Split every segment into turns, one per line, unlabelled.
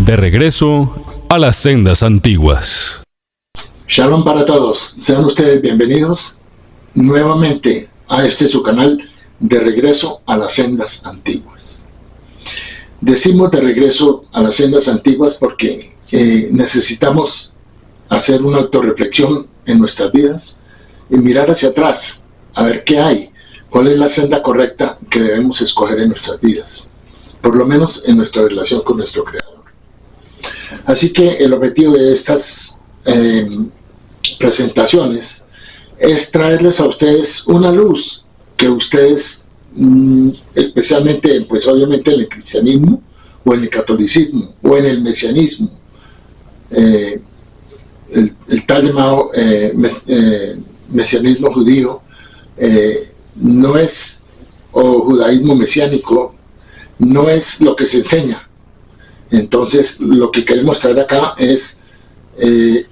De regreso a las sendas antiguas.
Shalom para todos, sean ustedes bienvenidos nuevamente a su canal de regreso a las sendas antiguas. Decimos de regreso a las sendas antiguas porque necesitamos hacer una autorreflexión en nuestras vidas y mirar hacia atrás, a ver qué hay, cuál es la senda correcta que debemos escoger en nuestras vidas, por lo menos en nuestra relación con nuestro Creador. Así que el objetivo de estas presentaciones es traerles a ustedes una luz que ustedes, especialmente, pues obviamente en el cristianismo, o en el catolicismo, o en el mesianismo, el tal llamado mesianismo judío, no es, o judaísmo mesiánico, no es lo que se enseña. Entonces, lo que queremos traer acá es el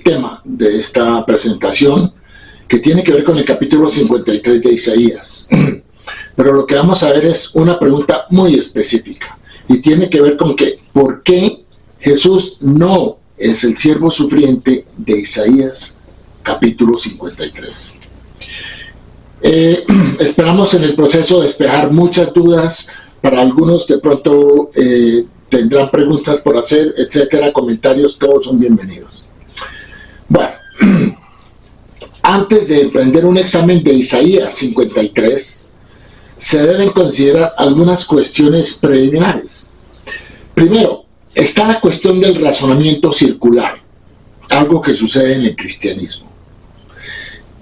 tema de esta presentación, que tiene que ver con el capítulo 53 de Isaías. Pero lo que vamos a ver es una pregunta muy específica, y tiene que ver con que, ¿por qué Jesús no es el siervo sufriente de Isaías capítulo 53? Esperamos en el proceso despejar muchas dudas. Para algunos de pronto tendrán preguntas por hacer, etcétera, comentarios, todos son bienvenidos. Bueno, antes de emprender un examen de Isaías 53, se deben considerar algunas cuestiones preliminares. Primero, está la cuestión del razonamiento circular, algo que sucede en el cristianismo.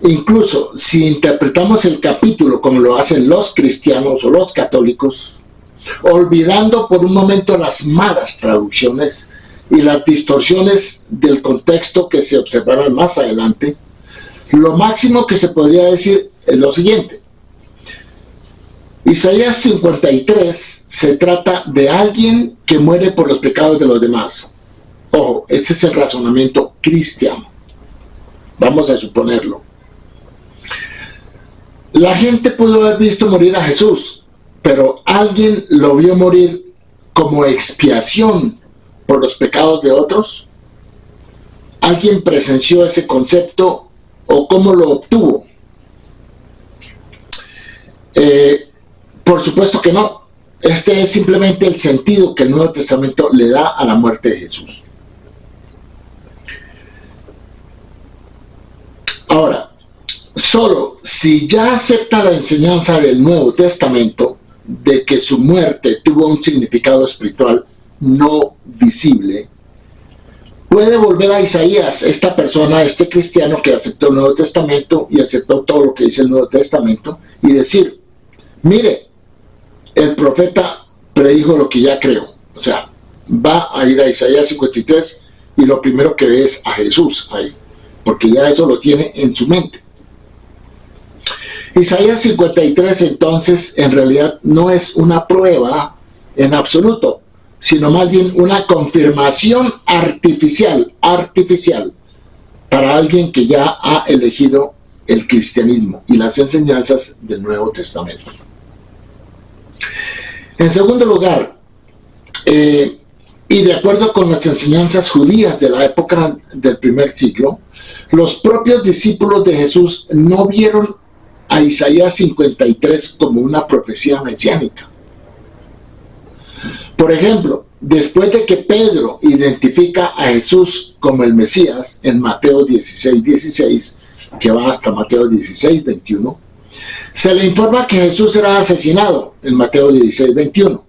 Incluso si interpretamos el capítulo como lo hacen los cristianos o los católicos, olvidando por un momento las malas traducciones y las distorsiones del contexto que se observarán más adelante, lo máximo que se podría decir es lo siguiente: Isaías 53 se trata de alguien que muere por los pecados de los demás. Ojo, este es el razonamiento cristiano. Vamos a suponerlo. La gente pudo haber visto morir a Jesús, pero alguien lo vio morir como expiación por los pecados de otros. ¿Alguien presenció ese concepto o cómo lo obtuvo? Por supuesto que no. Este es simplemente el sentido que el Nuevo Testamento le da a la muerte de Jesús. Ahora, solo si ya acepta la enseñanza del Nuevo Testamento de que su muerte tuvo un significado espiritual no visible, puede volver a Isaías, esta persona, este cristiano que aceptó el Nuevo Testamento y aceptó todo lo que dice el Nuevo Testamento, y decir: mire, el profeta predijo lo que ya creo. O sea, va a ir a Isaías 53 y lo primero que ve es a Jesús ahí, porque ya eso lo tiene en su mente. Isaías 53 entonces en realidad no es una prueba en absoluto, sino más bien una confirmación artificial para alguien que ya ha elegido el cristianismo y las enseñanzas del Nuevo Testamento. En segundo lugar, y de acuerdo con las enseñanzas judías de la época del primer siglo, los propios discípulos de Jesús no vieron a Isaías 53 como una profecía mesiánica. Por ejemplo, después de que Pedro identifica a Jesús como el Mesías en Mateo 16:16, que va hasta Mateo 16:21, se le informa que Jesús será asesinado en Mateo 16:21.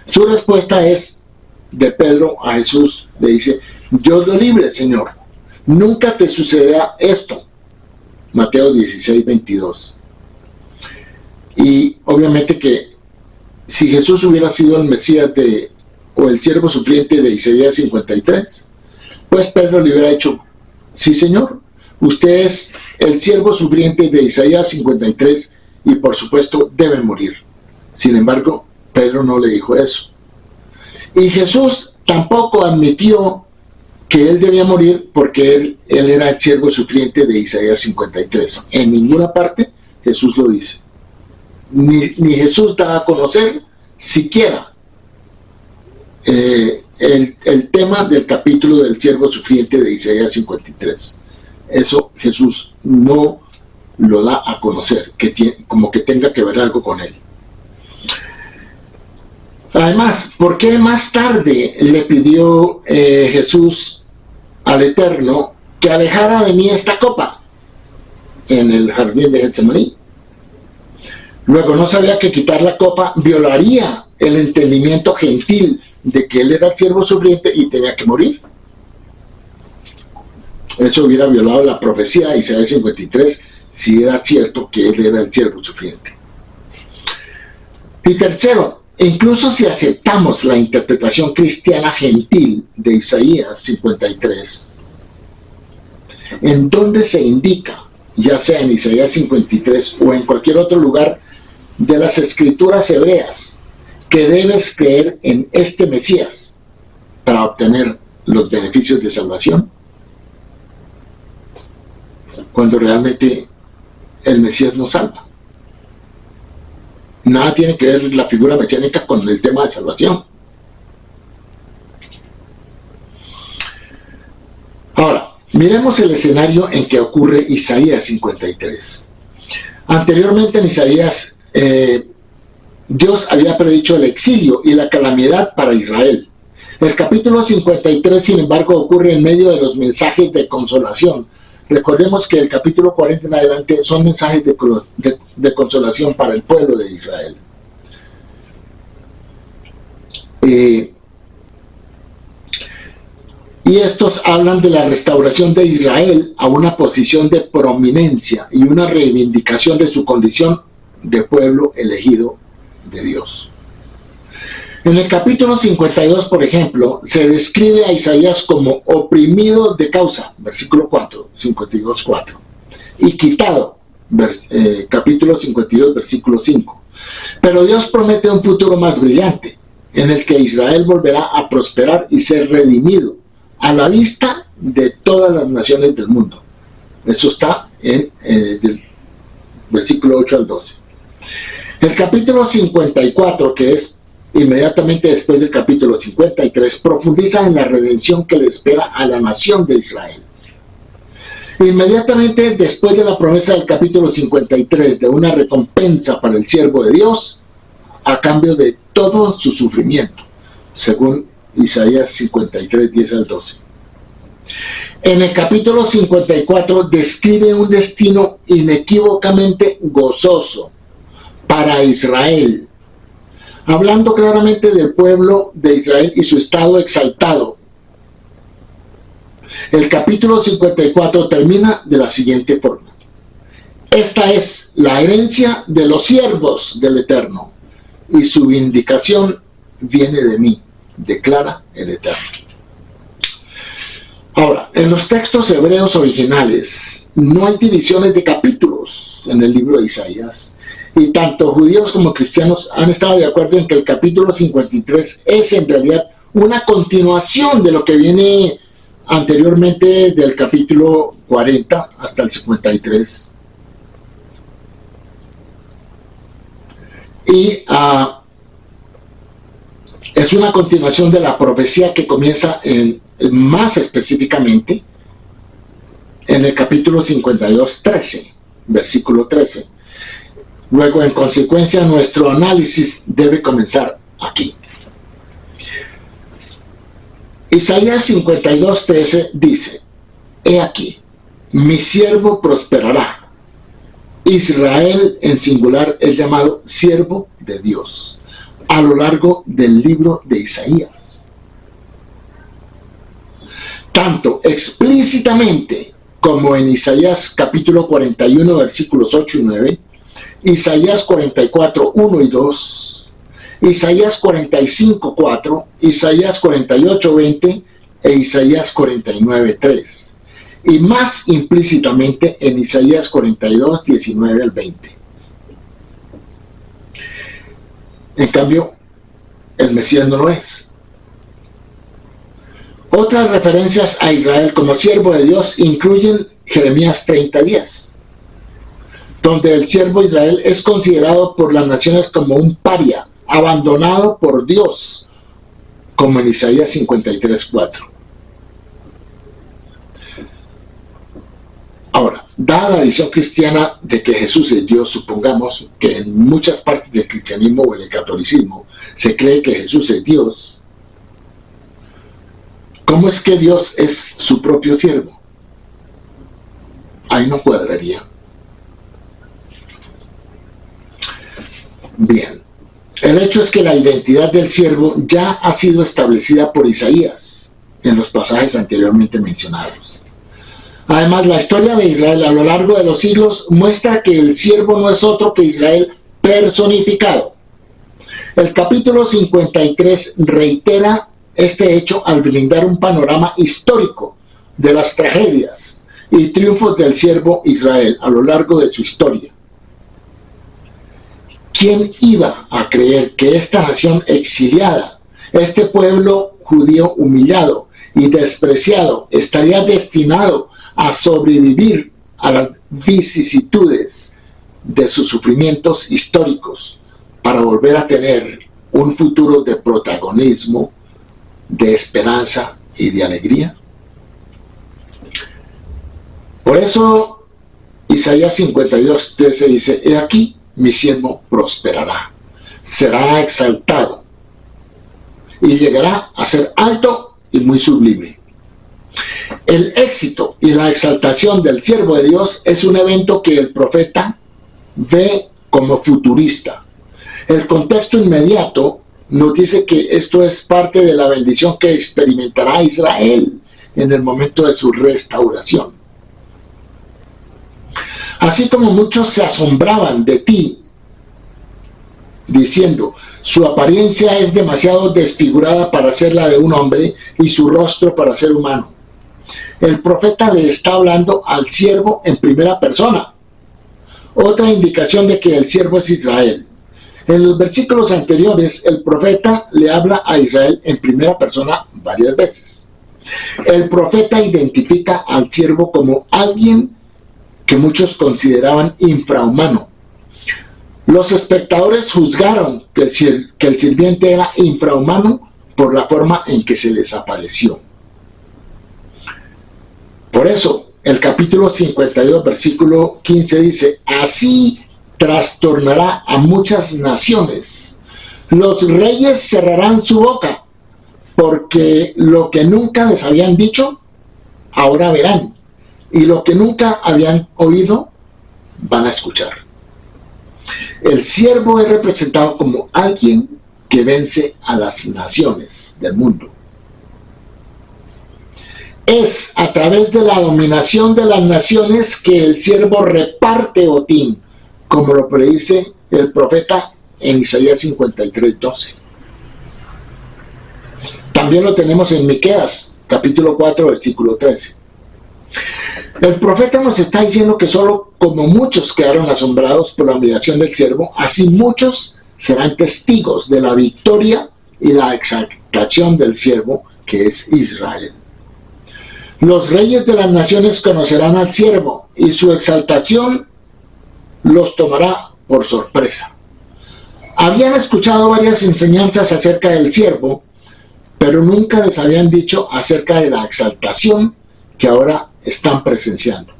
Su respuesta es de Pedro a Jesús, le dice: Dios lo libre, Señor, nunca te sucederá esto. Mateo 16:22. Y obviamente que si Jesús hubiera sido el Mesías o el siervo sufriente de Isaías 53, pues Pedro le hubiera dicho: sí, Señor, usted es el siervo sufriente de Isaías 53 y por supuesto debe morir. Sin embargo, Pedro no le dijo eso. Y Jesús tampoco admitió que él debía morir porque él era el siervo sufriente de Isaías 53. En ninguna parte Jesús lo dice. Ni Jesús da a conocer siquiera el tema del capítulo del siervo sufriente de Isaías 53. Eso Jesús no lo da a conocer, como que tenga que ver algo con él. Además, ¿por qué más tarde le pidió Jesús al Eterno que alejara de mí esta copa en el jardín de Getsemaní? Luego, ¿no sabía que quitar la copa violaría el entendimiento gentil de que él era el siervo sufriente y tenía que morir? Eso hubiera violado la profecía de Isaías 53 si era cierto que él era el siervo sufriente. Y tercero, incluso si aceptamos la interpretación cristiana gentil de Isaías 53, en donde se indica, ya sea en Isaías 53 o en cualquier otro lugar de las escrituras hebreas, que debes creer en este Mesías para obtener los beneficios de salvación, cuando realmente el Mesías no salva. Nada tiene que ver la figura mesiánica con el tema de salvación. Ahora, miremos el escenario en que ocurre Isaías 53. Anteriormente en Isaías, Dios había predicho el exilio y la calamidad para Israel. El capítulo 53, sin embargo, ocurre en medio de los mensajes de consolación. Recordemos que el capítulo 40 en adelante son mensajes de consolación para el pueblo de Israel. Y estos hablan de la restauración de Israel a una posición de prominencia y una reivindicación de su condición de pueblo elegido de Dios. En el capítulo 52, por ejemplo, se describe a Isaías como oprimido de causa, versículo 4, 52:4, y quitado, capítulo 52, versículo 5. Pero Dios promete un futuro más brillante, en el que Israel volverá a prosperar y ser redimido a la vista de todas las naciones del mundo. Eso está en del versículo 8 al 12. El capítulo 54, que es inmediatamente después del capítulo 53, profundiza en la redención que le espera a la nación de Israel. Inmediatamente después de la promesa del capítulo 53 de una recompensa para el siervo de Dios a cambio de todo su sufrimiento, según Isaías 53, 10 al 12. En el capítulo 54 describe un destino inequívocamente gozoso para Israel, hablando claramente del pueblo de Israel y su estado exaltado. El capítulo 54 termina de la siguiente forma: esta es la herencia de los siervos del Eterno, y su vindicación viene de mí, declara el Eterno. Ahora, en los textos hebreos originales no hay divisiones de capítulos en el libro de Isaías, y tanto judíos como cristianos han estado de acuerdo en que el capítulo 53 es en realidad una continuación de lo que viene anteriormente del capítulo 40 hasta el 53. Y es una continuación de la profecía que comienza más específicamente en el capítulo 52, 13, versículo 13. Luego, en consecuencia, nuestro análisis debe comenzar aquí. Isaías 52, 13 dice: he aquí, mi siervo prosperará. Israel en singular es llamado siervo de Dios a lo largo del libro de Isaías. Tanto explícitamente como en Isaías capítulo 41, versículos 8 y 9, Isaías 44, 1 y 2, Isaías 45, 4, Isaías 48, 20 e Isaías 49, 3. Y más implícitamente en Isaías 42, 19 al 20. En cambio, el Mesías no lo es. Otras referencias a Israel como siervo de Dios incluyen Jeremías 30, 10, donde el siervo Israel es considerado por las naciones como un paria, abandonado por Dios, como en Isaías 53:4. Ahora, dada la visión cristiana de que Jesús es Dios, supongamos que en muchas partes del cristianismo o en el catolicismo se cree que Jesús es Dios, ¿cómo es que Dios es su propio siervo? Ahí no cuadraría. Bien, el hecho es que la identidad del siervo ya ha sido establecida por Isaías en los pasajes anteriormente mencionados. Además, la historia de Israel a lo largo de los siglos muestra que el siervo no es otro que Israel personificado. El capítulo 53 reitera este hecho al brindar un panorama histórico de las tragedias y triunfos del siervo Israel a lo largo de su historia. ¿Quién iba a creer que esta nación exiliada, este pueblo judío humillado y despreciado, estaría destinado a sobrevivir a las vicisitudes de sus sufrimientos históricos para volver a tener un futuro de protagonismo, de esperanza y de alegría? Por eso Isaías 52:13 dice: he aquí, mi siervo prosperará, será exaltado y llegará a ser alto y muy sublime. El éxito y la exaltación del siervo de Dios es un evento que el profeta ve como futurista. El contexto inmediato nos dice que esto es parte de la bendición que experimentará Israel en el momento de su restauración. Así como muchos se asombraban de ti, diciendo: su apariencia es demasiado desfigurada para ser la de un hombre y su rostro para ser humano. El profeta le está hablando al siervo en primera persona. Otra indicación de que el siervo es Israel. En los versículos anteriores, el profeta le habla a Israel en primera persona varias veces. El profeta identifica al siervo como alguien que muchos consideraban infrahumano. Los espectadores juzgaron que el sirviente era infrahumano por la forma en que se les apareció. Por eso, el capítulo 52, versículo 15 dice: así trastornará a muchas naciones. Los reyes cerrarán su boca, porque lo que nunca les habían dicho, ahora verán, y lo que nunca habían oído, van a escuchar. El siervo es representado como alguien que vence a las naciones del mundo. Es a través de la dominación de las naciones que el siervo reparte botín, como lo predice el profeta en Isaías 53:12. También lo tenemos en Miqueas, capítulo 4, versículo 13. El profeta nos está diciendo que solo como muchos quedaron asombrados por la humillación del siervo, así muchos serán testigos de la victoria y la exaltación del siervo, que es Israel. Los reyes de las naciones conocerán al siervo y su exaltación los tomará por sorpresa. Habían escuchado varias enseñanzas acerca del siervo, pero nunca les habían dicho acerca de la exaltación que ahora están presenciando.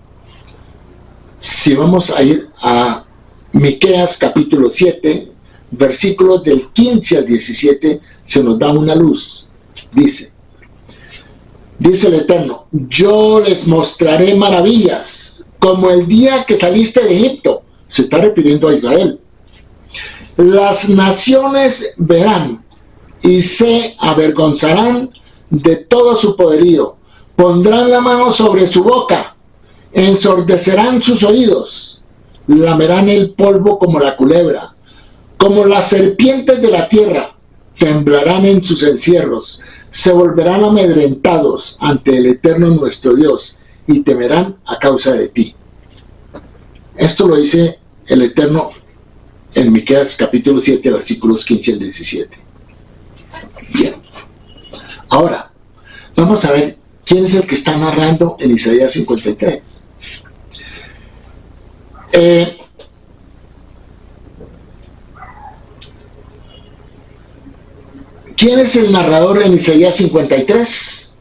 Si vamos a ir a Miqueas capítulo 7, versículos del 15 al 17, se nos da una luz. Dice el Eterno: yo les mostraré maravillas, como el día que saliste de Egipto. Se está refiriendo a Israel. Las naciones verán y se avergonzarán de todo su poderío. Pondrán la mano sobre su boca, ensordecerán sus oídos, lamerán el polvo como la culebra, como las serpientes de la tierra, temblarán en sus encierros, se volverán amedrentados ante el Eterno nuestro Dios y temerán a causa de ti. Esto lo dice el Eterno en Miqueas capítulo 7, versículos 15 al 17. Bien. Ahora, vamos a ver quién es el que está narrando en Isaías 53. ¿Quién es el narrador en Isaías 53?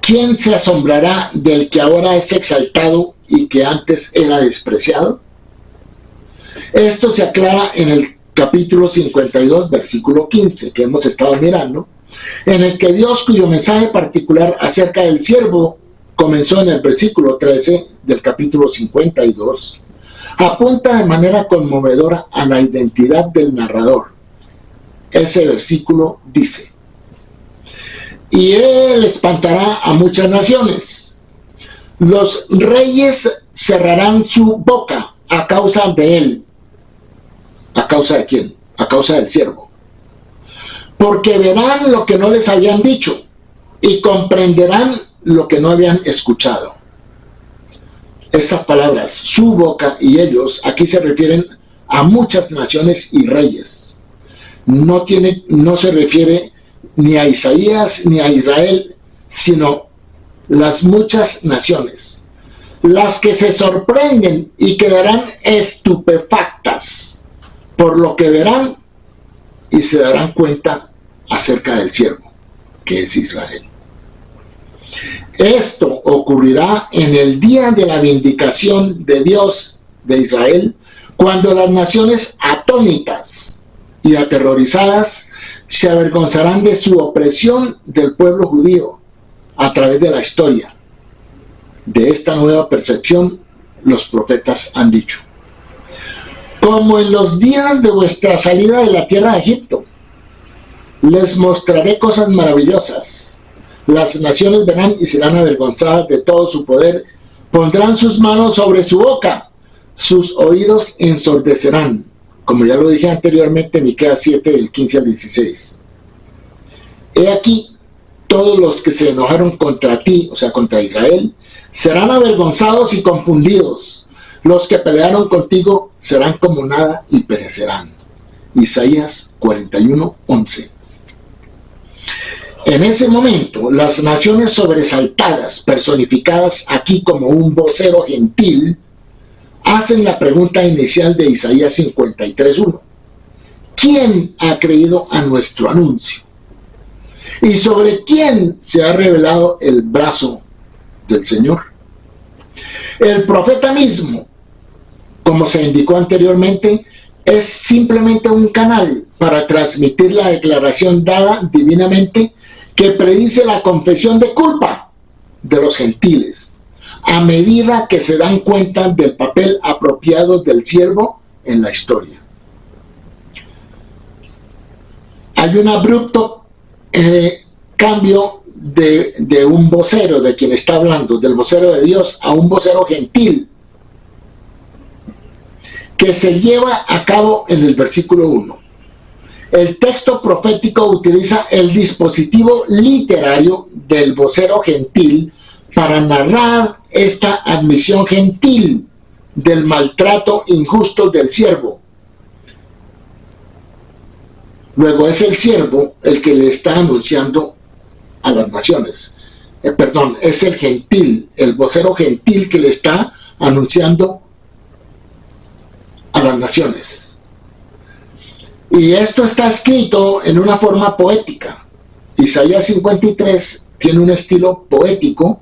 ¿Quién se asombrará del que ahora es exaltado y que antes era despreciado? Esto se aclara en el capítulo 52, versículo 15, que hemos estado mirando, en el que Dios, cuyo mensaje particular acerca del siervo comenzó en el versículo 13 del capítulo 52, apunta de manera conmovedora a la identidad del narrador. Ese versículo dice: y él espantará a muchas naciones. Los reyes cerrarán su boca a causa de él. ¿A causa de quién? A causa del siervo. Porque verán lo que no les habían dicho y comprenderán lo que no habían escuchado. Estas palabras, su boca y ellos, aquí se refieren a muchas naciones y reyes. No se refiere ni a Isaías ni a Israel, sino las muchas naciones, las que se sorprenden y quedarán estupefactas por lo que verán y se darán cuenta acerca del siervo, que es Israel. Esto ocurrirá en el día de la vindicación de Dios de Israel, cuando las naciones atónitas y aterrorizadas se avergonzarán de su opresión del pueblo judío a través de la historia. De esta nueva percepción los profetas han dicho: como en los días de vuestra salida de la tierra de Egipto, les mostraré cosas maravillosas. Las naciones verán y serán avergonzadas de todo su poder, pondrán sus manos sobre su boca, sus oídos ensordecerán. Como ya lo dije anteriormente, Miqueas 7, del 15 al 16. He aquí, todos los que se enojaron contra ti, o sea, contra Israel, serán avergonzados y confundidos. Los que pelearon contigo serán como nada y perecerán. Isaías 41, 11. En ese momento, las naciones sobresaltadas, personificadas aquí como un vocero gentil, hacen la pregunta inicial de Isaías 53:1. ¿Quién ha creído a nuestro anuncio? ¿Y sobre quién se ha revelado el brazo del Señor? El profeta mismo, como se indicó anteriormente, es simplemente un canal para transmitir la declaración dada divinamente que predice la confesión de culpa de los gentiles, a medida que se dan cuenta del papel apropiado del siervo en la historia. Hay un abrupto cambio de un vocero, de quien está hablando, del vocero de Dios a un vocero gentil, que se lleva a cabo en el versículo 1. El texto profético utiliza el dispositivo literario del vocero gentil para narrar esta admisión gentil del maltrato injusto del siervo. Luego es el siervo el que le está anunciando a las naciones. Es el gentil, el vocero gentil que le está anunciando a las naciones. Y esto está escrito en una forma poética. Isaías 53 tiene un estilo poético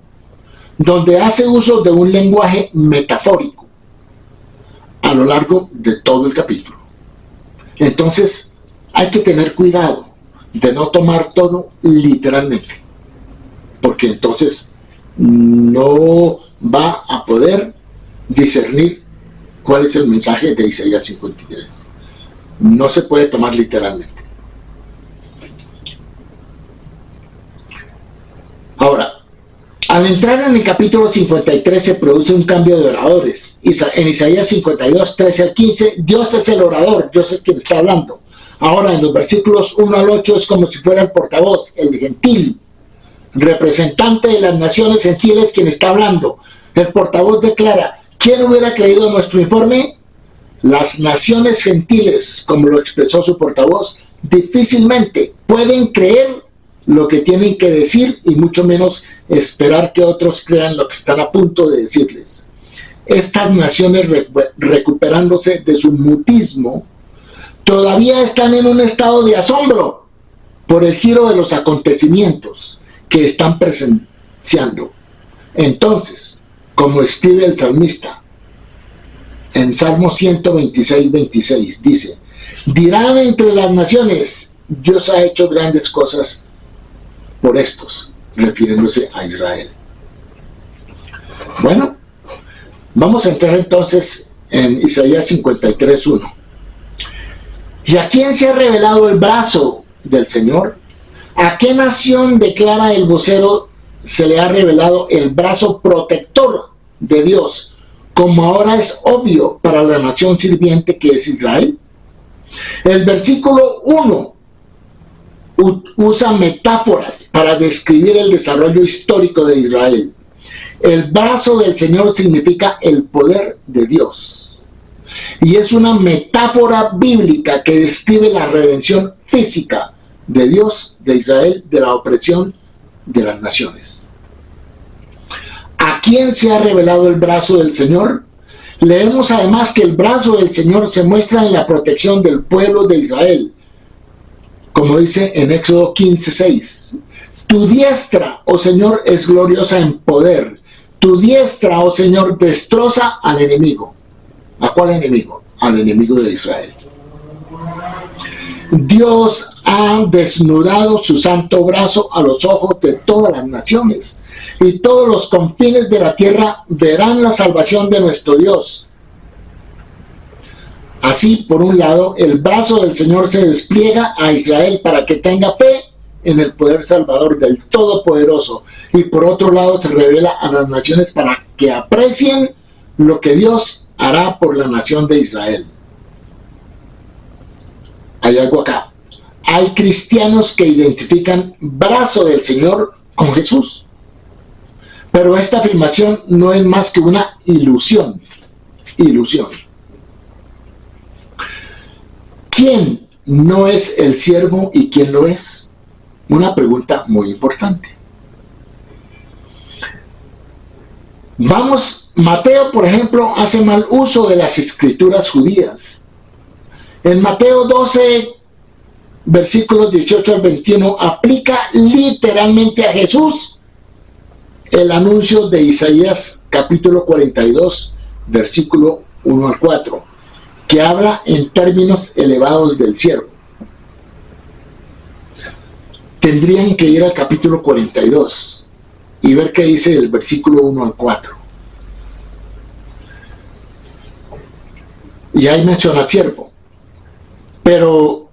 donde hace uso de un lenguaje metafórico a lo largo de todo el capítulo. Entonces hay que tener cuidado de no tomar todo literalmente, porque entonces no va a poder discernir cuál es el mensaje de Isaías 53. No se puede tomar literalmente. Ahora, al entrar en el capítulo 53 se produce un cambio de oradores. En Isaías 52, 13 al 15, Dios es el orador, Dios es quien está hablando. Ahora, en los versículos 1 al 8 es como si fuera el portavoz, el gentil, representante de las naciones gentiles quien está hablando. El portavoz declara: ¿quién hubiera creído nuestro informe? Las naciones gentiles, como lo expresó su portavoz, difícilmente pueden creer lo que tienen que decir y mucho menos esperar que otros crean lo que están a punto de decirles. Estas naciones, recuperándose de su mutismo, todavía están en un estado de asombro por el giro de los acontecimientos que están presenciando. Entonces, como escribe el salmista en Salmo 126, 26, dice: dirán entre las naciones, Dios ha hecho grandes cosas por estos, refiriéndose a Israel. Bueno, vamos a entrar entonces en Isaías 53, 1. ¿Y a quién se ha revelado el brazo del Señor? ¿A qué nación, declara el vocero, se le ha revelado el brazo protector de Dios, como ahora es obvio para la nación sirviente que es Israel? El versículo 1 usa metáforas para describir el desarrollo histórico de Israel. El brazo del Señor significa el poder de Dios, y es una metáfora bíblica que describe la redención física de Dios, de Israel, de la opresión de las naciones. ¿A quién se ha revelado el brazo del Señor? Leemos además que el brazo del Señor se muestra en la protección del pueblo de Israel, como dice en Éxodo 15:6. Tu diestra, oh Señor, es gloriosa en poder. Tu diestra, oh Señor, destroza al enemigo. ¿A cuál enemigo? Al enemigo de Israel. Dios ha desnudado su santo brazo a los ojos de todas las naciones, y todos los confines de la tierra verán la salvación de nuestro Dios. Así, por un lado, el brazo del Señor se despliega a Israel para que tenga fe en el poder salvador del Todopoderoso, y por otro lado se revela a las naciones para que aprecien lo que Dios hará por la nación de Israel. Hay algo acá. Hay cristianos que identifican brazo del Señor con Jesús, pero esta afirmación no es más que una ilusión. ¿Quién no es el siervo y quién lo es? Una pregunta muy importante. Mateo, por ejemplo, hace mal uso de las escrituras judías. En Mateo 12, versículos 18 al 21, aplica literalmente a Jesús el anuncio de Isaías capítulo 42, versículo 1 al 4, que habla en términos elevados del siervo. Tendrían que ir al capítulo 42 y ver qué dice el versículo 1 al 4. Y ahí menciona siervo. Pero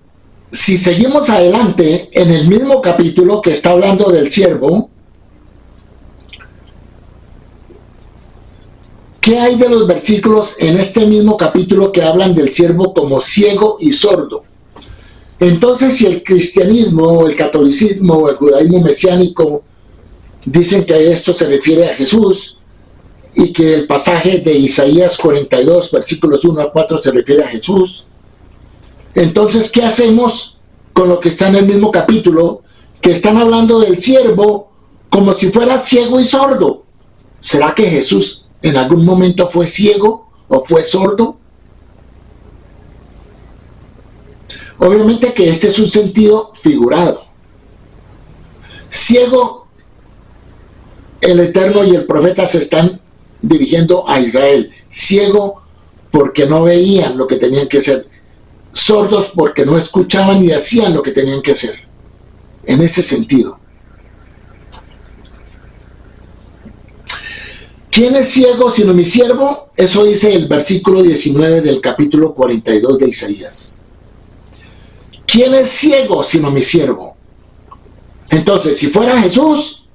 si seguimos adelante en el mismo capítulo que está hablando del siervo, ¿qué hay de los versículos en este mismo capítulo que hablan del siervo como ciego y sordo? Entonces, si el cristianismo, o el catolicismo, o el judaísmo mesiánico dicen que a esto se refiere a Jesús, y que el pasaje de Isaías 42, versículos 1 al 4 se refiere a Jesús, entonces, ¿qué hacemos con lo que está en el mismo capítulo, que están hablando del siervo como si fuera ciego y sordo? ¿Será que Jesús en algún momento fue ciego o fue sordo? Obviamente que este es un sentido figurado. Ciego, el Eterno y el profeta se están dirigiendo a Israel. Ciego porque no veían lo que tenían que hacer. Sordos porque no escuchaban y hacían lo que tenían que hacer. En ese sentido. ¿Quién es ciego sino mi siervo? Eso dice el versículo 19 del capítulo 42 de Isaías. ¿Quién es ciego sino mi siervo? Entonces, si fuera Jesús,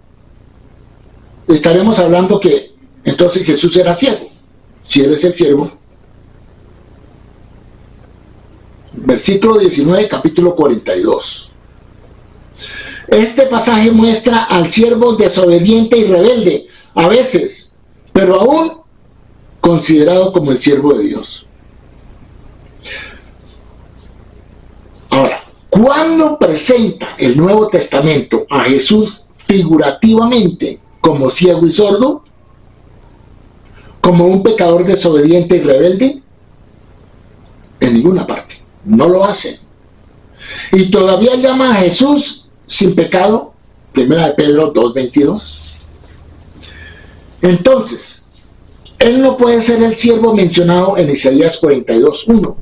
estaremos hablando que entonces Jesús era ciego, si él es el siervo. Versículo 19, capítulo 42. Este pasaje muestra al siervo desobediente y rebelde, a veces, pero aún considerado como el siervo de Dios. Ahora, ¿cuándo presenta el Nuevo Testamento a Jesús figurativamente como ciego y sordo? ¿Como un pecador desobediente y rebelde? En ninguna parte. No lo hace. Y todavía llama a Jesús sin pecado, primera de Pedro 2:22. Entonces, él no puede ser el siervo mencionado en Isaías 42:1.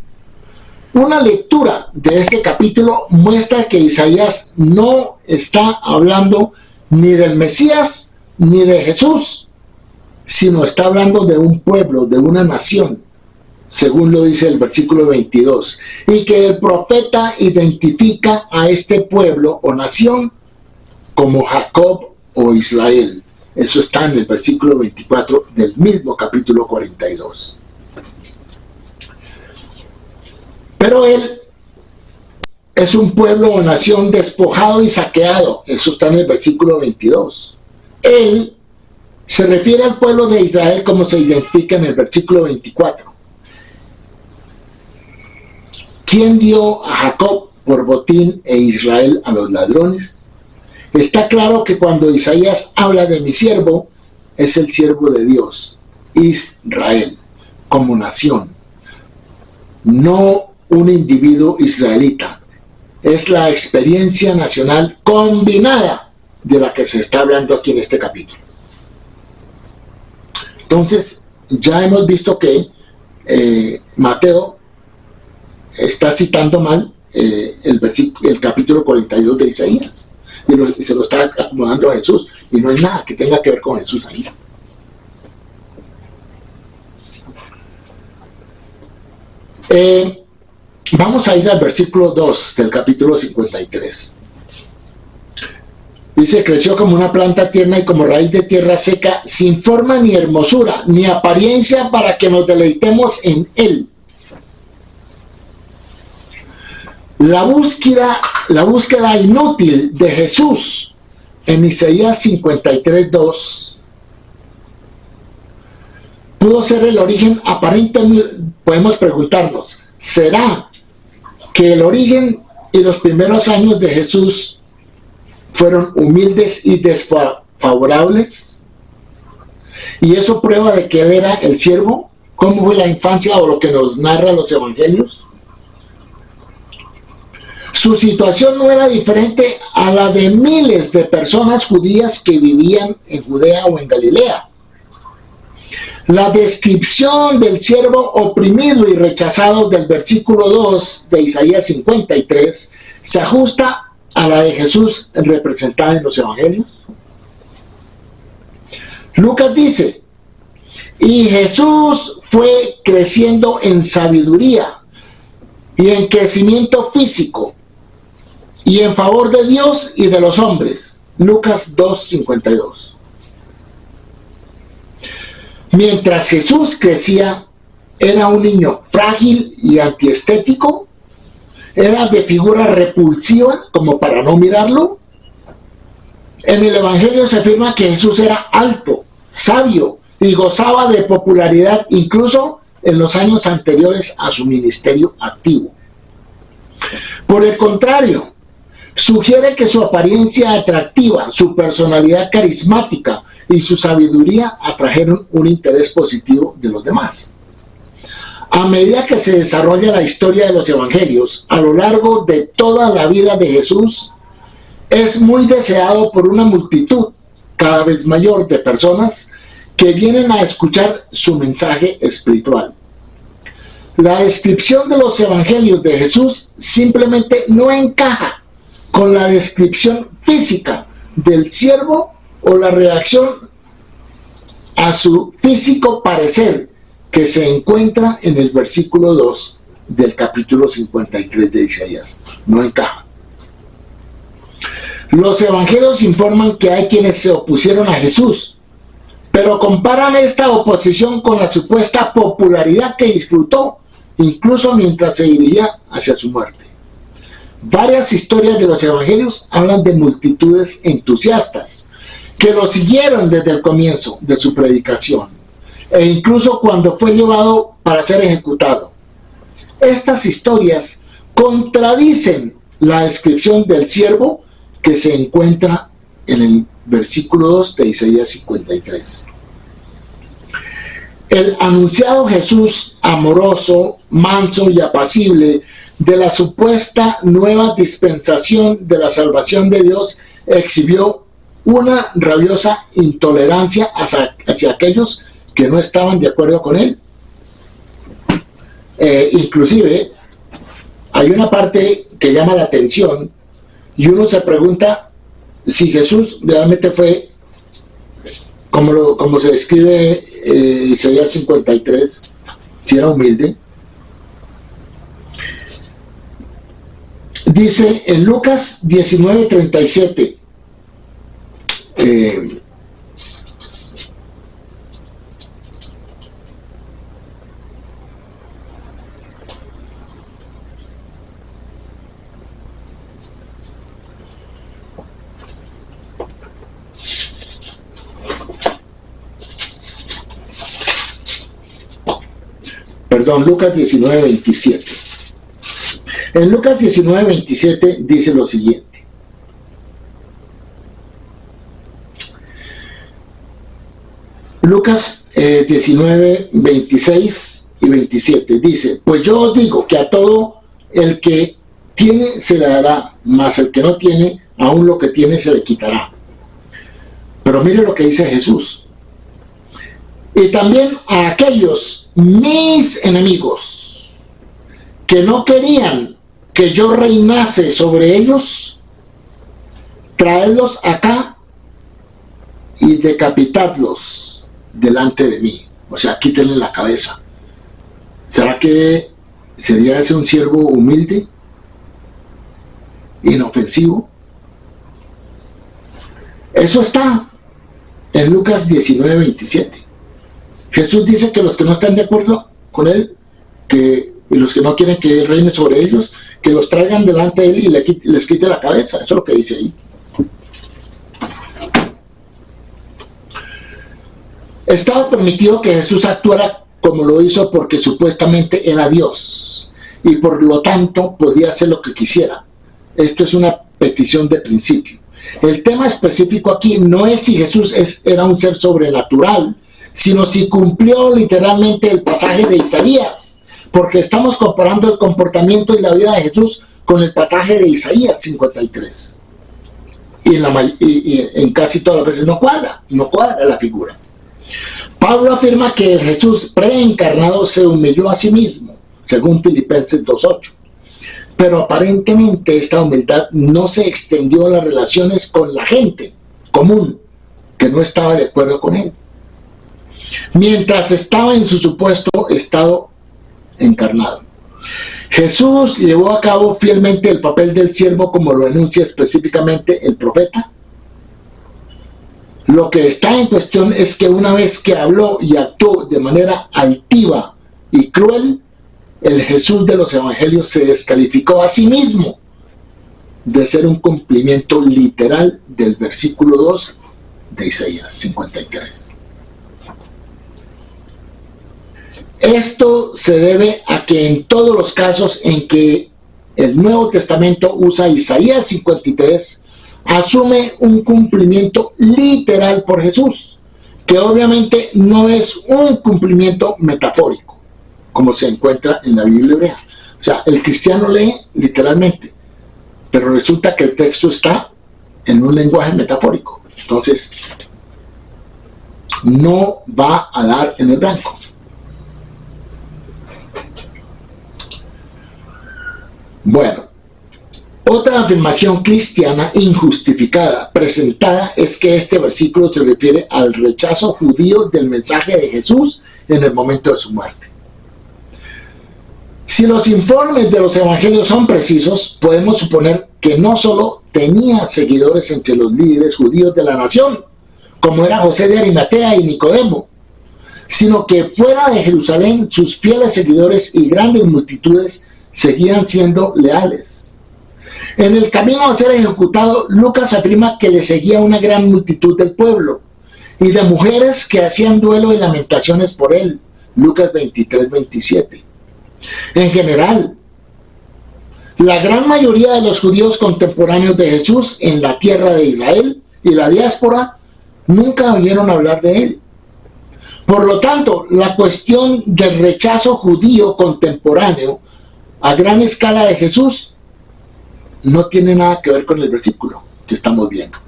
Una lectura de este capítulo muestra que Isaías no está hablando ni del Mesías ni de Jesús, sino está hablando de un pueblo, de una nación, según lo dice el versículo 22, y que el profeta identifica a este pueblo o nación como Jacob o Israel. Eso está en el versículo 24 del mismo capítulo 42. Pero él es un pueblo o nación despojado y saqueado. Eso está en el versículo 22. Él se refiere al pueblo de Israel como se identifica en el versículo 24. ¿Quién dio a Jacob por botín e Israel a los ladrones? Está claro que cuando Isaías habla de mi siervo, es el siervo de Dios, Israel, como nación, no un individuo israelita. Es la experiencia nacional combinada de la que se está hablando aquí en este capítulo. Entonces, ya hemos visto que Mateo está citando mal el capítulo 42 de Isaías y se lo está acomodando a Jesús, y no hay nada que tenga que ver con Jesús ahí. Vamos a ir al versículo 2 del capítulo 53. Dice: creció como una planta tierna y como raíz de tierra seca, sin forma ni hermosura, ni apariencia para que nos deleitemos en él. La búsqueda inútil de Jesús en Isaías 53:2 pudo ser el origen aparente. Podemos preguntarnos, ¿será que el origen y los primeros años de Jesús fueron humildes y desfavorables? ¿Y eso prueba de que él era el siervo? ¿Cómo fue la infancia o lo que nos narran los evangelios? Su situación no era diferente a la de miles de personas judías que vivían en Judea o en Galilea. La descripción del siervo oprimido y rechazado del versículo 2 de Isaías 53 se ajusta a la de Jesús representada en los evangelios. Lucas dice: y Jesús fue creciendo en sabiduría y en crecimiento físico y en favor de Dios y de los hombres. Lucas 2:52. Mientras Jesús crecía, era un niño frágil y antiestético, era de figura repulsiva como para no mirarlo. En el evangelio se afirma que Jesús era alto, sabio y gozaba de popularidad incluso en los años anteriores a su ministerio activo. Por el contrario, sugiere que su apariencia atractiva, su personalidad carismática y su sabiduría atrajeron un interés positivo de los demás. A medida que se desarrolla la historia de los evangelios, a lo largo de toda la vida de Jesús, es muy deseado por una multitud cada vez mayor de personas que vienen a escuchar su mensaje espiritual. La descripción de los evangelios de Jesús simplemente no encaja con la descripción física del siervo o la reacción a su físico parecer que se encuentra en el versículo 2 del capítulo 53 de Isaías. No encaja. Los evangelios informan que hay quienes se opusieron a Jesús, pero comparan esta oposición con la supuesta popularidad que disfrutó incluso mientras se dirigía hacia su muerte. Varias historias de los evangelios hablan de multitudes entusiastas que lo siguieron desde el comienzo de su predicación e incluso cuando fue llevado para ser ejecutado. Estas historias contradicen la descripción del siervo que se encuentra en el versículo 2 de Isaías 53. El anunciado Jesús amoroso, manso y apacible de la supuesta nueva dispensación de la salvación de Dios, exhibió una rabiosa intolerancia hacia aquellos que no estaban de acuerdo con él. Inclusive hay una parte que llama la atención y uno se pregunta si Jesús realmente fue como se describe Isaías 53, si era humilde. Dice en Lucas 19:37, Lucas 19:27. En Lucas 19:27 dice lo siguiente: Lucas 19:26 y 27 dice: pues yo os digo que a todo el que tiene se le dará, mas el que no tiene, aún lo que tiene se le quitará. Pero mire lo que dice Jesús: y también a aquellos mis enemigos que no querían que yo reinase sobre ellos, traedlos acá y decapitadlos delante de mí. O sea, quítenle la cabeza. ¿Será que sería ese un siervo humilde, inofensivo? Eso está en Lucas 19:27. Jesús dice que los que no están de acuerdo con él, y los que no quieren que él reine sobre ellos, que los traigan delante de él y les quite la cabeza. Eso es lo que dice ahí. Estaba permitido que Jesús actuara como lo hizo porque supuestamente era Dios y por lo tanto podía hacer lo que quisiera. Esto es una petición de principio. El tema específico aquí no es si Jesús era un ser sobrenatural, sino si cumplió literalmente el pasaje de Isaías, porque estamos comparando el comportamiento y la vida de Jesús con el pasaje de Isaías 53. Y en casi todas las veces no cuadra la figura. Pablo afirma que el Jesús preencarnado se humilló a sí mismo, según Filipenses 2:8. Pero aparentemente esta humildad no se extendió a las relaciones con la gente común que no estaba de acuerdo con él, mientras estaba en su supuesto estado encarnado. Jesús llevó a cabo fielmente el papel del siervo como lo enuncia específicamente el profeta. Lo que está en cuestión es que una vez que habló y actuó de manera altiva y cruel, el Jesús de los evangelios se descalificó a sí mismo de ser un cumplimiento literal del versículo 2 de Isaías 53. Esto se debe a que en todos los casos en que el Nuevo Testamento usa Isaías 53, asume un cumplimiento literal por Jesús, que obviamente no es un cumplimiento metafórico, como se encuentra en la Biblia hebrea. O sea, el cristiano lee literalmente, pero resulta que el texto está en un lenguaje metafórico. Entonces, no va a dar en el blanco. Bueno, otra afirmación cristiana injustificada presentada es que este versículo se refiere al rechazo judío del mensaje de Jesús en el momento de su muerte. Si los informes de los evangelios son precisos, podemos suponer que no solo tenía seguidores entre los líderes judíos de la nación, como era José de Arimatea y Nicodemo, sino que fuera de Jerusalén sus fieles seguidores y grandes multitudes seguían siendo leales. En el camino a ser ejecutado, Lucas afirma que le seguía una gran multitud del pueblo y de mujeres que hacían duelo y lamentaciones por él. Lucas 23:27. En general, la gran mayoría de los judíos contemporáneos de Jesús en la tierra de Israel y la diáspora nunca oyeron hablar de él. Por lo tanto, la cuestión del rechazo judío contemporáneo a gran escala de Jesús no tiene nada que ver con el versículo que estamos viendo.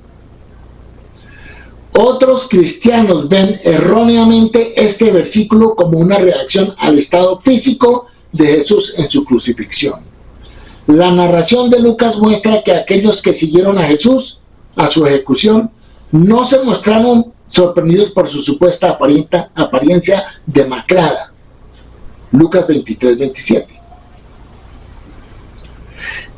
Otros cristianos ven erróneamente este versículo como una reacción al estado físico de Jesús en su crucifixión. La narración de Lucas muestra que aquellos que siguieron a Jesús a su ejecución no se mostraron sorprendidos por su supuesta apariencia demacrada. Lucas 23-27.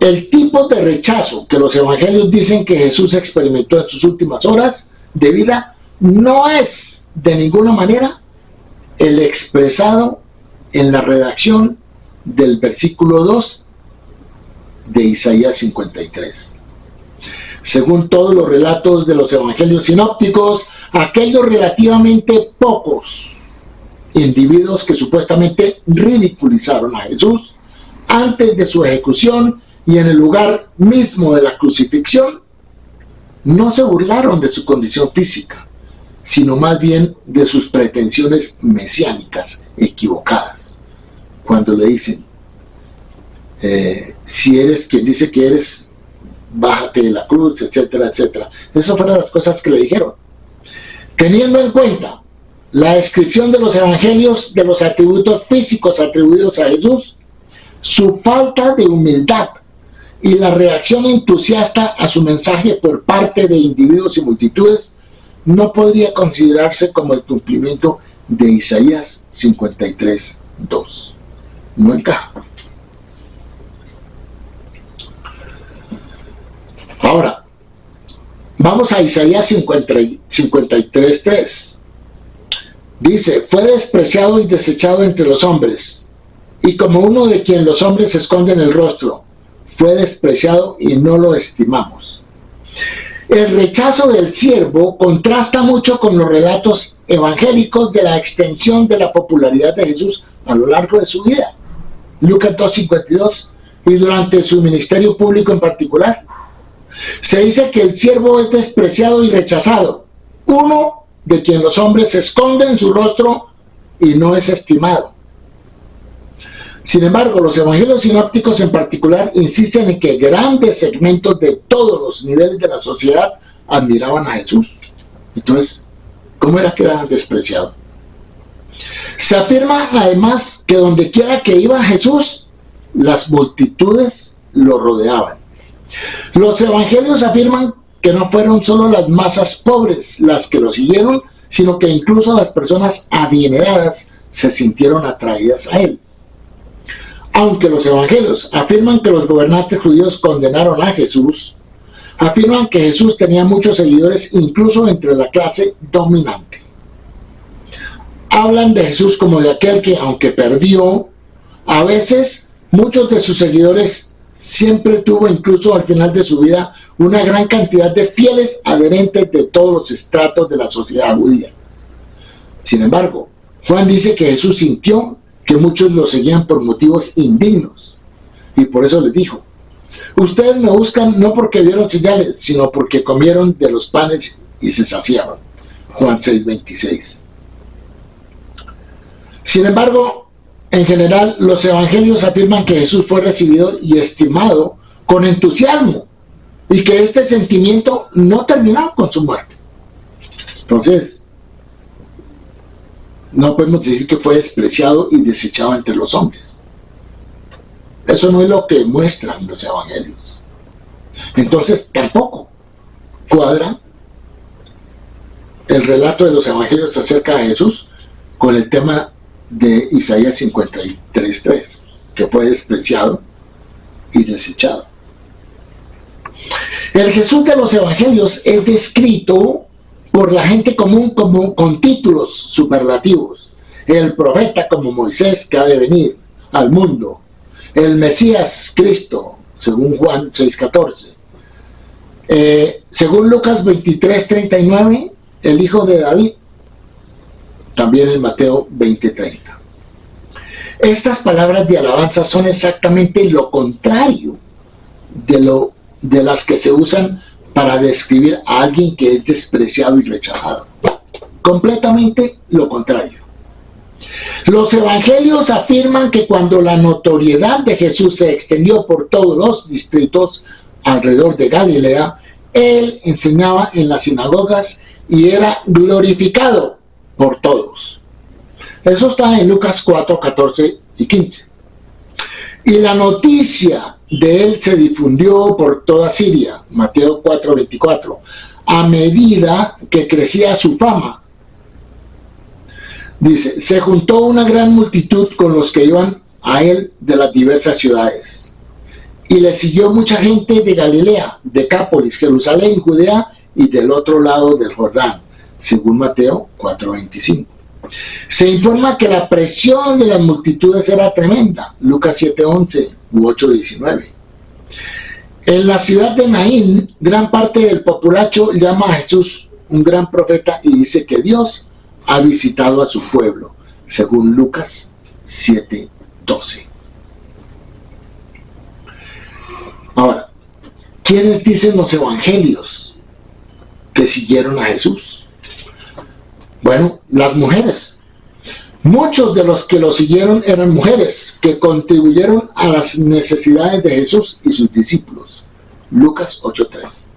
El tipo de rechazo que los evangelios dicen que Jesús experimentó en sus últimas horas de vida no es de ninguna manera el expresado en la redacción del versículo 2 de Isaías 53. Según todos los relatos de los evangelios sinópticos, aquellos relativamente pocos individuos que supuestamente ridiculizaron a Jesús antes de su ejecución y en el lugar mismo de la crucifixión, no se burlaron de su condición física, sino más bien de sus pretensiones mesiánicas equivocadas. Cuando le dicen, si eres quien dice que eres, bájate de la cruz, etcétera, etcétera. Esas fueron las cosas que le dijeron. Teniendo en cuenta la descripción de los evangelios de los atributos físicos atribuidos a Jesús, su falta de humildad y la reacción entusiasta a su mensaje por parte de individuos y multitudes no podría considerarse como el cumplimiento de Isaías 53:2. No encaja. Ahora, vamos a Isaías 53:3. Dice, fue despreciado y desechado entre los hombres, y como uno de quien los hombres esconden el rostro, fue despreciado y no lo estimamos. El rechazo del siervo contrasta mucho con los relatos evangélicos de la extensión de la popularidad de Jesús a lo largo de su vida. Lucas 2:52, y durante su ministerio público en particular. Se dice que el siervo es despreciado y rechazado, uno de quien los hombres esconden su rostro y no es estimado. Sin embargo, los evangelios sinópticos en particular insisten en que grandes segmentos de todos los niveles de la sociedad admiraban a Jesús. Entonces, ¿cómo era que era despreciado? Se afirma además que donde quiera que iba Jesús, las multitudes lo rodeaban. Los evangelios afirman que no fueron solo las masas pobres las que lo siguieron, sino que incluso las personas adineradas se sintieron atraídas a él. Aunque los evangelios afirman que los gobernantes judíos condenaron a Jesús, afirman que Jesús tenía muchos seguidores incluso entre la clase dominante. Hablan de Jesús como de aquel que, aunque perdió, a veces muchos de sus seguidores siempre tuvo, incluso al final de su vida, una gran cantidad de fieles adherentes de todos los estratos de la sociedad judía. Sin embargo, Juan dice que Jesús sintió que muchos lo seguían por motivos indignos, y por eso les dijo, ustedes me buscan no porque vieron señales, sino porque comieron de los panes y se saciaron. Juan 6:26. Sin embargo, en general, los evangelios afirman que Jesús fue recibido y estimado con entusiasmo, y que este sentimiento no terminó con su muerte. Entonces, no podemos decir que fue despreciado y desechado entre los hombres. Eso no es lo que muestran los evangelios. Entonces, tampoco cuadra el relato de los evangelios acerca de Jesús con el tema de Isaías 53:3, que fue despreciado y desechado. El Jesús de los evangelios es descrito por la gente común como con títulos superlativos. El profeta como Moisés, que ha de venir al mundo. El Mesías Cristo, según Juan 6:14. Según Lucas 23:39, el hijo de David. También en Mateo 20:30. Estas palabras de alabanza son exactamente lo contrario de las que se usan para describir a alguien que es despreciado y rechazado. Completamente lo contrario. Los evangelios afirman que cuando la notoriedad de Jesús se extendió por todos los distritos alrededor de Galilea, él enseñaba en las sinagogas y era glorificado por todos. Eso está en Lucas 4, 14 y 15. Y la noticia de él se difundió por toda Siria, Mateo 4, 24, a medida que crecía su fama. Dice, se juntó una gran multitud con los que iban a él de las diversas ciudades. Y le siguió mucha gente de Galilea, Decápolis, Jerusalén, Judea y del otro lado del Jordán, según Mateo 4:25. Se informa que la presión de las multitudes era tremenda, Lucas 7:11 u 8:19. En la ciudad de Naín, gran parte del populacho llama a Jesús un gran profeta y dice que Dios ha visitado a su pueblo, según Lucas 7:12. Ahora, ¿quiénes dicen los evangelios que siguieron a Jesús? Bueno, las mujeres. Muchos de los que lo siguieron eran mujeres que contribuyeron a las necesidades de Jesús y sus discípulos. Lucas 8:3.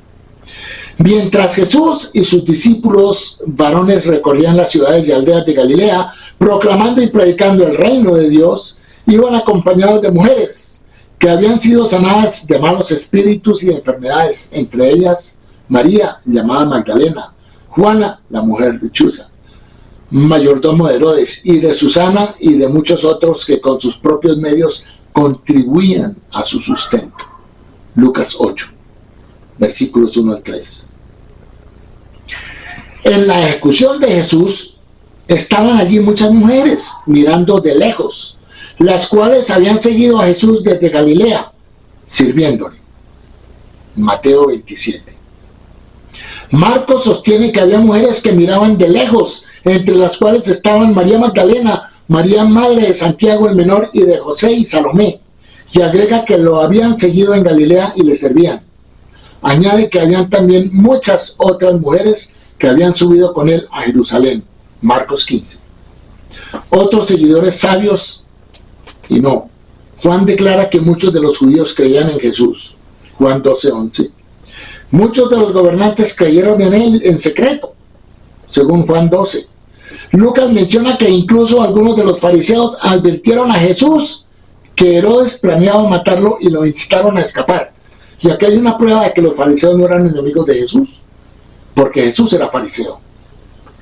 Mientras Jesús y sus discípulos varones recorrían las ciudades y aldeas de Galilea, proclamando y predicando el reino de Dios, iban acompañados de mujeres que habían sido sanadas de malos espíritus y de enfermedades, entre ellas María, llamada Magdalena, Juana, la mujer de Chuza, mayordomo de Herodes, y de Susana y de muchos otros que con sus propios medios contribuían a su sustento. Lucas 8, versículos 1 al 3. En la ejecución de Jesús estaban allí muchas mujeres mirando de lejos, las cuales habían seguido a Jesús desde Galilea, sirviéndole. Mateo 27. Marcos sostiene que había mujeres que miraban de lejos, entre las cuales estaban María Magdalena, María madre de Santiago el menor y de José y Salomé, y agrega que lo habían seguido en Galilea y le servían. Añade que habían también muchas otras mujeres que habían subido con él a Jerusalén. Marcos 15. Otros seguidores sabios y no. Juan declara que muchos de los judíos creían en Jesús. Juan 12:11. Muchos de los gobernantes creyeron en él en secreto, según Juan 12. Lucas menciona que incluso algunos de los fariseos advirtieron a Jesús que Herodes planeaba matarlo y lo incitaron a escapar. Y aquí hay una prueba de que los fariseos no eran enemigos de Jesús, porque Jesús era fariseo.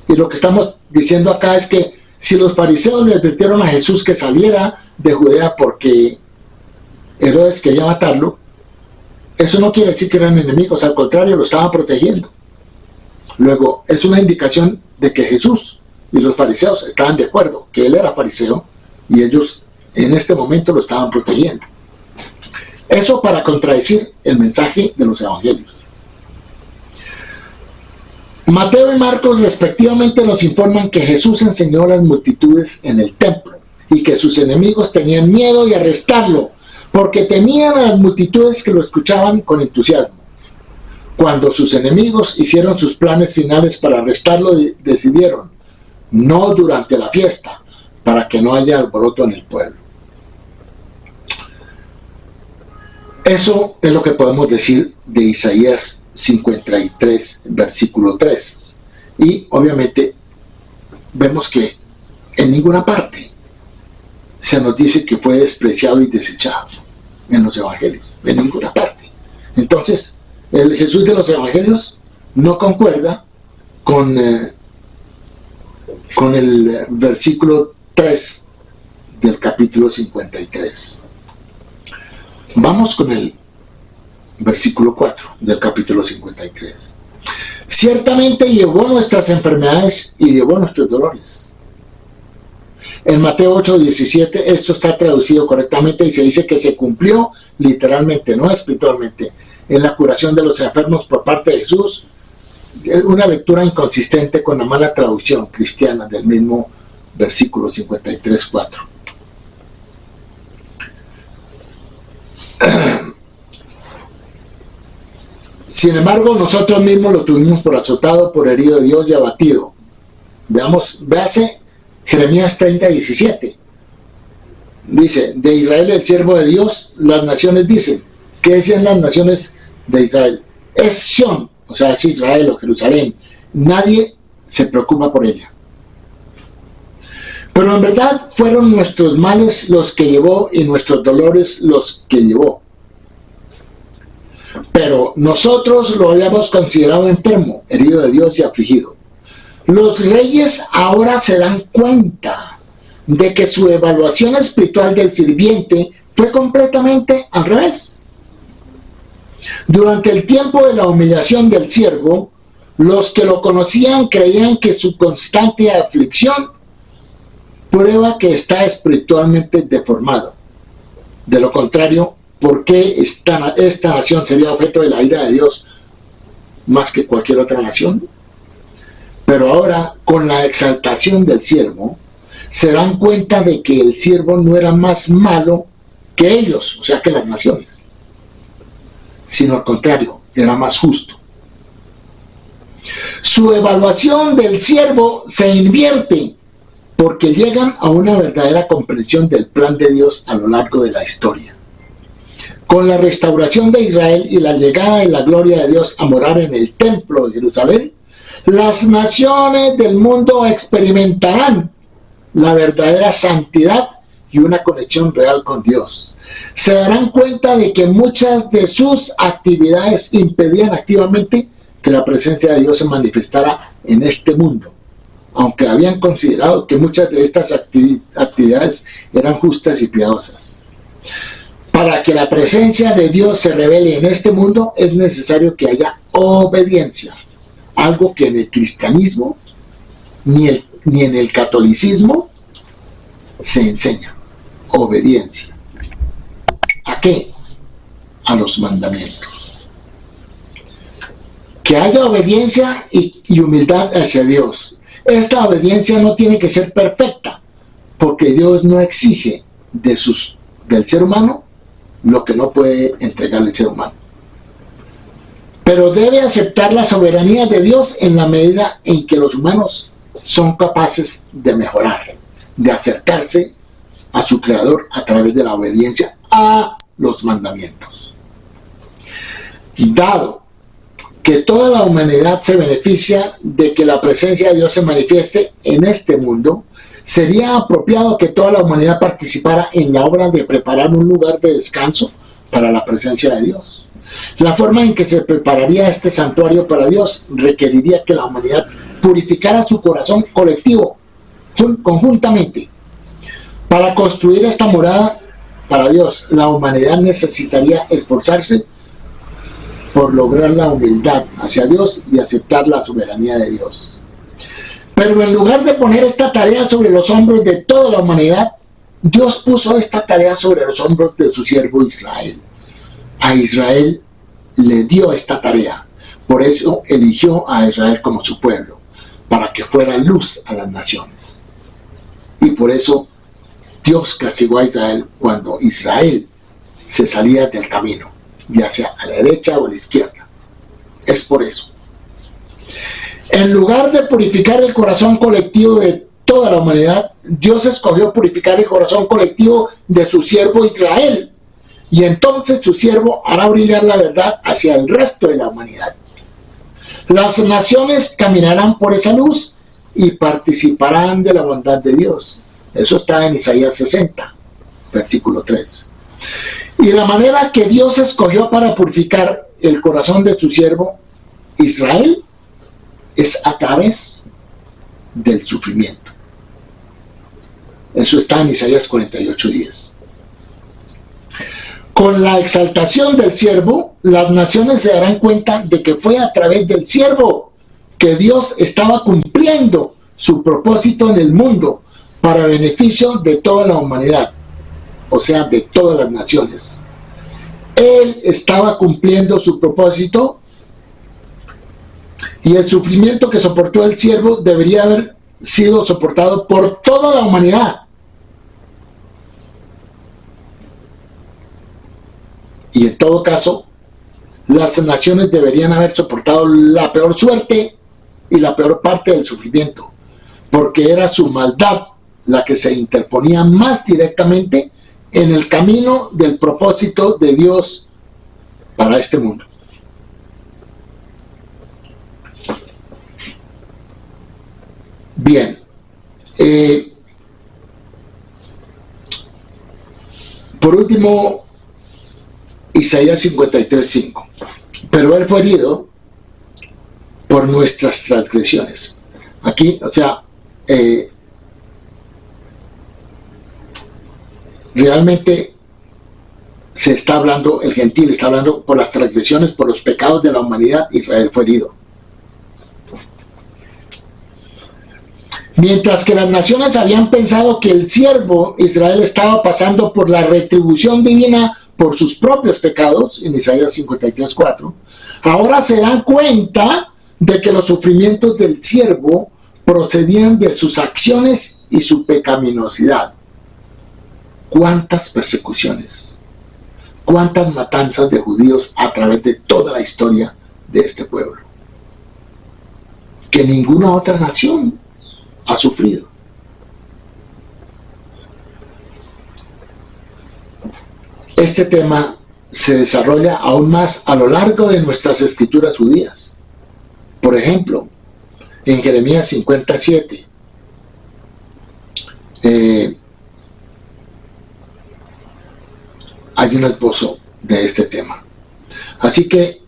Y lo que estamos diciendo acá es que si los fariseos le advirtieron a Jesús que saliera de Judea porque Herodes quería matarlo, eso no quiere decir que eran enemigos, al contrario, lo estaban protegiendo. Luego, es una indicación de que Jesús y los fariseos estaban de acuerdo, que él era fariseo y ellos en este momento lo estaban protegiendo. Eso para contradecir el mensaje de los evangelios. Mateo y Marcos respectivamente nos informan que Jesús enseñó a las multitudes en el templo y que sus enemigos tenían miedo de arrestarlo porque temían a las multitudes que lo escuchaban con entusiasmo. Cuando sus enemigos hicieron sus planes finales para arrestarlo, decidieron no durante la fiesta, para que no haya alboroto en el pueblo. Eso es lo que podemos decir de Isaías 53, versículo 3. Y obviamente vemos que en ninguna parte se nos dice que fue despreciado y desechado en los evangelios, en ninguna parte. Entonces, el Jesús de los evangelios no concuerda con el versículo 3 del capítulo 53. Vamos con el versículo 4 del capítulo 53. Ciertamente llevó nuestras enfermedades y llevó nuestros dolores. En Mateo 8:17 esto está traducido correctamente y se dice que se cumplió literalmente, no espiritualmente, en la curación de los enfermos por parte de Jesús. Una lectura inconsistente con la mala traducción cristiana del mismo versículo 53:4. Sin embargo, nosotros mismos lo tuvimos por azotado, por herido de Dios y abatido. Véase Jeremías 30:17. Dice, de Israel el siervo de Dios, las naciones dicen. ¿Qué decían las naciones de Israel? Es Sión, o sea, es Israel o Jerusalén. Nadie se preocupa por ella. Pero en verdad fueron nuestros males los que llevó y nuestros dolores los que llevó. Pero nosotros lo habíamos considerado enfermo, herido de Dios y afligido. Los reyes ahora se dan cuenta de que su evaluación espiritual del sirviente fue completamente al revés. Durante el tiempo de la humillación del siervo, los que lo conocían creían que su constante aflicción prueba que está espiritualmente deformado. De lo contrario, ¿por qué esta nación sería objeto de la ira de Dios más que cualquier otra nación? Pero ahora, con la exaltación del siervo, se dan cuenta de que el siervo no era más malo que ellos, o sea, que las naciones, sino al contrario, era más justo. Su evaluación del siervo se invierte porque llegan a una verdadera comprensión del plan de Dios a lo largo de la historia. Con la restauración de Israel y la llegada de la gloria de Dios a morar en el templo de Jerusalén, las naciones del mundo experimentarán la verdadera santidad y una conexión real con Dios. Se darán cuenta de que muchas de sus actividades impedían activamente que la presencia de Dios se manifestara en este mundo, aunque habían considerado que muchas de estas actividades eran justas y piadosas. Para que la presencia de Dios se revele en este mundo es necesario que haya obediencia, algo que en el cristianismo ni en el catolicismo se enseña. Obediencia. ¿A qué? A los mandamientos. Que haya obediencia y humildad hacia Dios. Esta obediencia no tiene que ser perfecta, porque Dios no exige del ser humano lo que no puede entregarle el ser humano. Pero debe aceptar la soberanía de Dios en la medida en que los humanos son capaces de mejorar, de acercarse a su Creador a través de la obediencia a los mandamientos. Dado que toda la humanidad se beneficia de que la presencia de Dios se manifieste en este mundo, sería apropiado que toda la humanidad participara en la obra de preparar un lugar de descanso para la presencia de Dios. La forma en que se prepararía este santuario para Dios requeriría que la humanidad purificara su corazón colectivo, conjuntamente. Para construir esta morada para Dios, la humanidad necesitaría esforzarse por lograr la humildad hacia Dios y aceptar la soberanía de Dios. Pero en lugar de poner esta tarea sobre los hombros de toda la humanidad, Dios puso esta tarea sobre los hombros de su siervo Israel. A Israel le dio esta tarea. Por eso eligió a Israel como su pueblo, para que fuera luz a las naciones. Y por eso Dios castigó a Israel cuando Israel se salía del camino, ya sea a la derecha o a la izquierda. Es por eso. En lugar de purificar el corazón colectivo de toda la humanidad, Dios escogió purificar el corazón colectivo de su siervo Israel, y entonces su siervo hará brillar la verdad hacia el resto de la humanidad. Las naciones caminarán por esa luz y participarán de la bondad de Dios. Eso está en Isaías 60, versículo 3. Y la manera que Dios escogió para purificar el corazón de su siervo Israel es a través del sufrimiento. Eso está en Isaías 48:10. Con la exaltación del siervo, las naciones se darán cuenta de que fue a través del siervo que Dios estaba cumpliendo su propósito en el mundo para beneficio de toda la humanidad, o sea, de todas las naciones. Él estaba cumpliendo su propósito y el sufrimiento que soportó el siervo debería haber sido soportado por toda la humanidad. Y en todo caso, las naciones deberían haber soportado la peor suerte y la peor parte del sufrimiento, porque era su maldad la que se interponía más directamente en el camino del propósito de Dios para este mundo. Bien, por último, Isaías 53:5. Pero él fue herido por nuestras transgresiones. Aquí, o sea, realmente se está hablando, el gentil está hablando por las transgresiones, por los pecados de la humanidad. Israel fue herido. Mientras que las naciones habían pensado que el siervo Israel estaba pasando por la retribución divina por sus propios pecados, en Isaías 53:4, ahora se dan cuenta de que los sufrimientos del siervo procedían de sus acciones y su pecaminosidad. ¿Cuántas persecuciones? ¿Cuántas matanzas de judíos a través de toda la historia de este pueblo? Que ninguna otra nación ha sufrido. Este tema se desarrolla aún más a lo largo de nuestras escrituras judías. Por ejemplo, en Jeremías 57, hay un esbozo de este tema. Así que,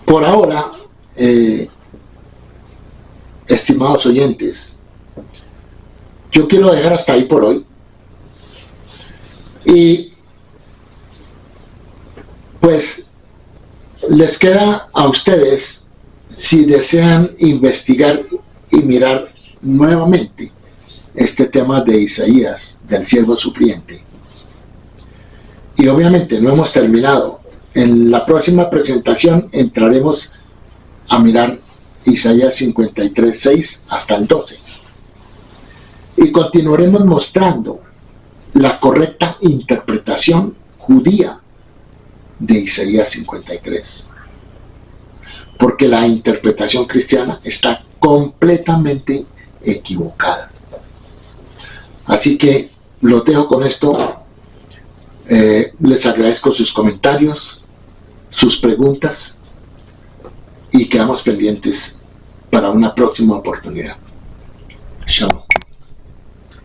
por ahora, estimados oyentes, yo quiero dejar hasta ahí por hoy. Y pues les queda a ustedes, si desean investigar y mirar nuevamente este tema de Isaías, del siervo sufriente. Y obviamente no hemos terminado. En la próxima presentación entraremos a mirar Isaías 53:6 hasta el 12. Y continuaremos mostrando la correcta interpretación judía de Isaías 53. Porque la interpretación cristiana está completamente equivocada. Así que los dejo con esto. Les agradezco sus comentarios, sus preguntas, y quedamos pendientes para una próxima oportunidad. Shalom.